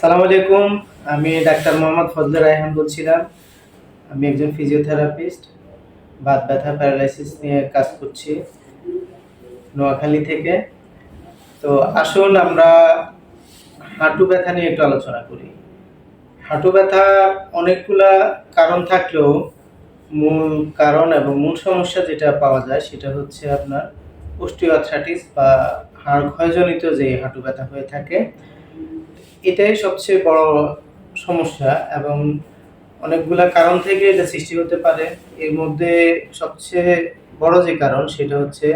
সালাম আলাইকুম। আমি ডাক্তার মোহাম্মদ ফজলে রায়হান বলছিলাম। আমি একজন ফিজিওথেরাপিস্ট। বাত ব্যথা প্যারালাইসিস নিয়ে কাজ করছি নোয়াখালী থেকে। তো আসুন আমরা হাঁটু ব্যথা নিয়ে একটু আলোচনা করি। হাঁটু ব্যথা অনেকগুলা কারণ থাকলেও মূল কারণ এবং মূল সমস্যা যেটা পাওয়া যায় সেটা হচ্ছে আপনার অস্টিওআর্থ্রাইটিস বা হাড় ক্ষয়জনিত যে হাঁটু ব্যথা হয়ে থাকে, এটাই সবচেয়ে বড় সমস্যা এবং অনেকগুলা কারণ থেকে এটা সৃষ্টি হতে পারে। এর মধ্যে সবচেয়ে বড় যে কারণ সেটা হচ্ছে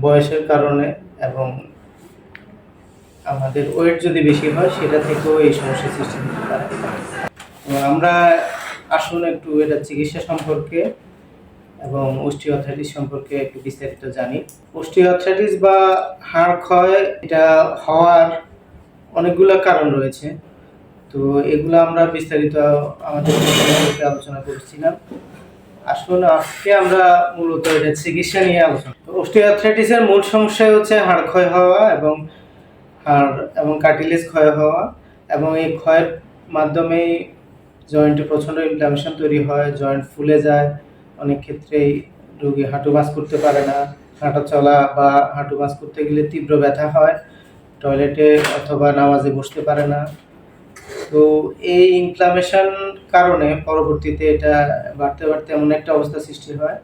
বয়সের কারণে এবং আমাদের ওয়েট যদি বেশি হয় সেটা থেকেও এই সমস্যার সৃষ্টি হতে পারে। তো আমরা আসুন একটু এটা চিকিৎসা সম্পর্কে এবং অস্টিওআর্থ্রাইটিস সম্পর্কে একটু বিস্তারিত জানি। অস্টিওআর্থ্রাইটিস বা হাড় ক্ষয় এটা হওয়ার অনেকগুলা কারণ রয়েছে। তো এগুলো আমরা বিস্তারিত আমাদের আলোচনা করছিলাম। আসুন আজকে আমরা মূলত এটা চিকিৎসা নিয়ে আলোচনা। অস্টিওআর্থ্রাইটিসের মূল সমস্যা হচ্ছে হাড় ক্ষয় হওয়া এবং হাড় এবং কার্টিলেজ ক্ষয় হওয়া, এবং এই ক্ষয়ের মাধ্যমেই জয়েন্টে প্রচণ্ড ইনফ্লামেশন তৈরি হয়, জয়েন্ট ফুলে যায়। অনেক ক্ষেত্রেই রোগী হাঁটু ভাঁজ করতে পারে না, হাঁটা চলা বা হাঁটু ভাঁজ করতে গেলে তীব্র ব্যথা হয়, টয়লেটে অথবা নামাজে বসতে পারে না। তো এই ইনফ্লামেশন কারণে পরবর্তীতে এটা বাড়তে বাড়তে এমন একটা অবস্থা সৃষ্টি হয়,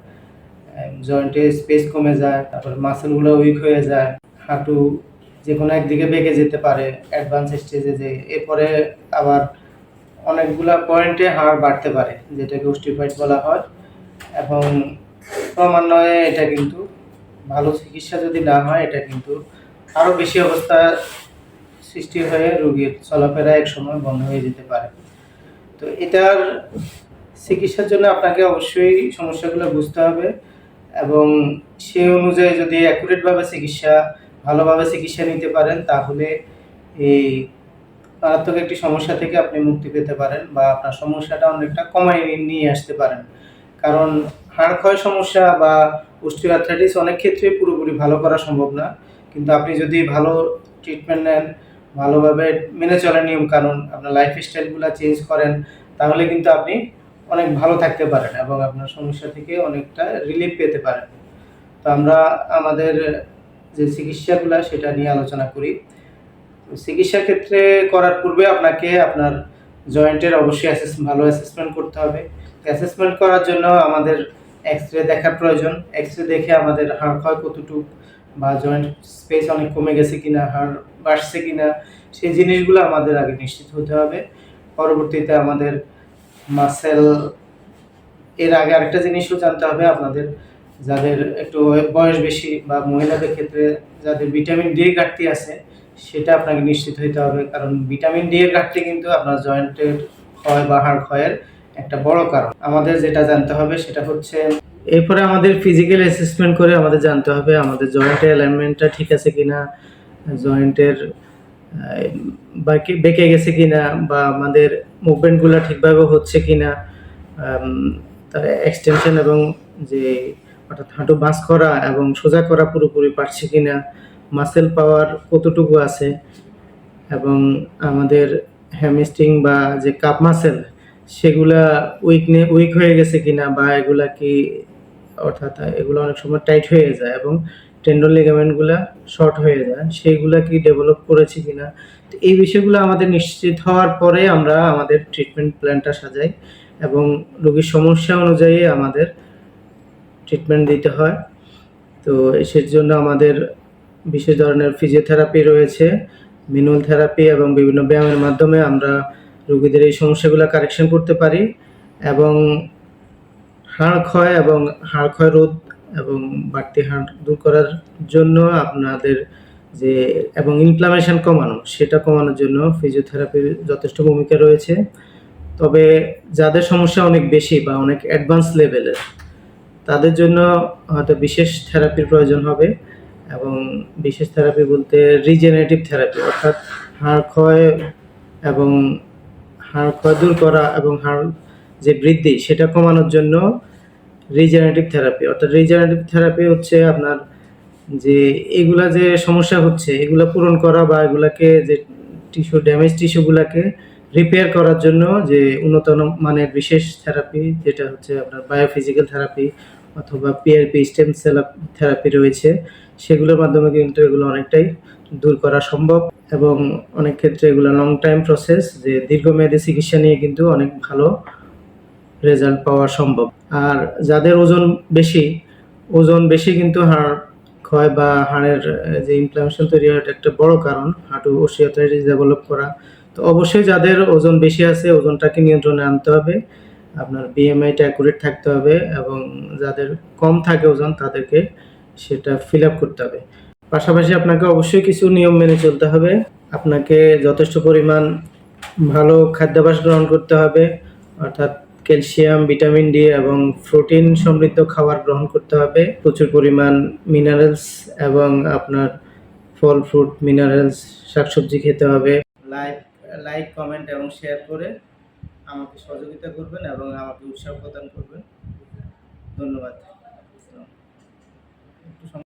জয়েন্টে স্পেস কমে যায়, তারপর মাসেলগুলো উইক হয়ে যায়, হাঁটু যে কোনো একদিকে বেঁকে যেতে পারে অ্যাডভান্স স্টেজে, যে এরপরে আবার অনেকগুলা পয়েন্টে হাড় বাড়তে পারে যেটাকে অস্টিওপয়েড বলা হয়। এবং ক্রমান্বয়ে এটা কিন্তু ভালো চিকিৎসা যদি না হয় এটা কিন্তু আরও বেশি অবস্থা সৃষ্টি হয়ে রোগীর চলাফেরা এক সময় বন্ধ হয়ে যেতে পারে। তো এটার চিকিৎসার জন্য আপনাকে অবশ্যই সমস্যাগুলো বুঝতে হবে এবং সেই অনুযায়ী যদি অ্যাকুরেটভাবে ভালোভাবে চিকিৎসা নিতে পারেন তাহলে এই মারাত্মক একটি সমস্যা থেকে আপনি মুক্তি পেতে পারেন বা আপনার সমস্যাটা অনেকটা কমায় নিয়ে আসতে পারেন। কারণ হাড় ক্ষয় সমস্যা বা অস্টিওআর্থ্রাইটিস অনেক ক্ষেত্রে পুরোপুরি ভালো করা সম্ভব না, কিন্তু আপনি যদি ভালো ট্রিটমেন্ট নেন, ভালোভাবে মেনে চলেন নিয়মকানুন, আপনার লাইফস্টাইলগুলো চেঞ্জ করেন, তাহলে কিন্তু আপনি অনেক ভালো থাকতে পারেন এবং আপনার সমস্যা থেকে অনেকটা রিলিফ পেতে পারেন। তো আমরা আমাদের যে চিকিৎসাগুলো সেটা নিয়ে আলোচনা করি। চিকিৎসার ক্ষেত্রে করার পূর্বে আপনাকে আপনার জয়েন্টের অবশ্যই ভালো অ্যাসেসমেন্ট করতে হবে। অ্যাসেসমেন্ট করার জন্য আমাদের এক্স-রে দেখার প্রয়োজন। এক্স-রে দেখে আমাদের হাড় ক্ষয় কতটুক বা জয়েন্ট স্পেস অনেক কমে গেছে কিনা, হাড় বাড়ছে কিনা, সেই জিনিসগুলো আমাদের আগে নিশ্চিত হতে হবে। পরবর্তীতে আমাদের মাসেল, এর আগে আরেকটা জিনিসও জানতে হবে আপনাদের, যাদের একটু বয়স বেশি বা মহিলাদের ক্ষেত্রে যাদের ভিটামিন ডি ঘাটতি আছে সেটা আপনাকে নিশ্চিত হইতে হবে, কারণ ভিটামিন ডি এর ঘাটতি কিন্তু আপনার জয়েন্টের ক্ষয় বা হাড় ক্ষয়ের একটা বড় কারণ। আমাদের যেটা জানতে হবে সেটা হচ্ছে, এরপরে আমাদের ফিজিক্যাল অ্যাসেসমেন্ট করে আমাদের জানতে হবে আমাদের জয়েন্টের অ্যালাইনমেন্টটা ঠিক আছে কিনা, জয়েন্টের বাকি বেঁকে গেছে কিনা বা আমাদের মুভমেন্টগুলো ঠিকভাবে হচ্ছে কিনা, তার এক্সটেনশন এবং যে অর্থাৎ হাঁটু ভাঁজ করা এবং সোজা করা পুরোপুরি পারছে কিনা, মাসেল পাওয়ার কতটুকু আছে, এবং আমাদের হ্যামস্ট্রিং বা যে কাপ মাসেল সেগুলা উইক হয়ে গেছে কিনা, বা এগুলা কি অর্থাৎ এগুলো অনেক সময় টাইট হয়ে যায় এবং টেন্ডন লিগামেন্টগুলা শর্ট হয়ে যায়, সেইগুলা কি ডেভেলপ করেছে কিনা। তো এই বিষয়গুলো আমাদের নিশ্চিত হওয়ার পরে আমরা আমাদের ট্রিটমেন্ট প্ল্যানটা সাজাই এবং রোগীর সমস্যা অনুযায়ী আমাদের ট্রিটমেন্ট দিতে হয়। তো সেজন্য আমাদের বিশেষ ধরনের ফিজিওথেরাপি রয়েছে, ম্যানুয়াল থেরাপি এবং বিভিন্ন ব্যায়ামের মাধ্যমে আমরা রোগীদের এই সমস্যাগুলো কারেকশন করতে পারি এবং হাড় ক্ষয় রোধ এবং বাড়তি হাড় দূর করার জন্য আপনাদের যে এবং ইনফ্লামেশন কমানো, সেটা কমানোর জন্য ফিজিওথেরাপির যথেষ্ট ভূমিকা রয়েছে। তবে যাদের সমস্যা অনেক বেশি বা অনেক অ্যাডভান্স লেভেলের, তাদের জন্য হয়তো বিশেষ থেরাপির প্রয়োজন হবে। এবং বিশেষ থেরাপি বলতে রিজেনারেটিভ থেরাপি, অর্থাৎ হাড় ক্ষয় এবং হাড় ক্ষয় দূর করা এবং হাড় যে বৃদ্ধি সেটা কমানোর জন্য রিজেনারেটিভ থেরাপি, অর্থাৎ রিজেনারেটিভ থেরাপি হচ্ছে আপনার যে এগুলা যে সমস্যা হচ্ছে এগুলা পূরণ করা বা এগুলাকে যে ড্যামেজ টিস্যুগুলোকে রিপেয়ার করার জন্য যে উন্নত মানের বিশেষ থেরাপি, যেটা হচ্ছে আপনার বায়োফিজিক্যাল থেরাপি অথবা পিআরপি স্টেম সেল থেরাপি রয়েছে, সেগুলোর মাধ্যমে কিন্তু এগুলো অনেকটাই দূর করা সম্ভব এবং অনেক ক্ষেত্রে এগুলো লং টাইম প্রসেস, যে দীর্ঘমেয়াদী চিকিৎসা নিয়ে কিন্তু অনেক ভালো রেজাল্ট পাওয়া সম্ভব। আর যাদের ওজন বেশি কিন্তু হাড় ক্ষয় বা হাড়ের যে ইনফ্লামেশন তৈরি হয়, এটা একটা বড় কারণ হাঁটু অস্টিওআর্থ্রাইটিস ডেভেলপ করা। তো অবশ্যই যাদের ওজন বেশি আছে, ওজনটাকে নিয়ন্ত্রণে আনতে হবে, আপনার বিএমআইটা অ্যাকুরেট থাকতে হবে এবং যাদের কম থাকে ওজন তাদেরকে সেটা ফিল আপ করতে হবে। পাশাপাশি আপনাকে অবশ্যই কিছু নিয়ম মেনে চলতে হবে। আপনাকে যথেষ্ট পরিমাণ ভালো খাদ্যাভ্যাস গ্রহণ করতে হবে, অর্থাৎ ক্যালসিয়াম, ভিটামিন ডি এবং প্রোটিন সমৃদ্ধ খাবার গ্রহণ করতে হবে। প্রচুর পরিমাণ মিনারেলস এবং আপনার ফল, ফ্রুট, মিনারেলস, শাকসবজি খেতে হবে। লাইক, কমেন্ট এবং শেয়ার করে আমাকে সহযোগিতা করবেন এবং আমাকে উৎসাহ প্রদান করবেন। ধন্যবাদ।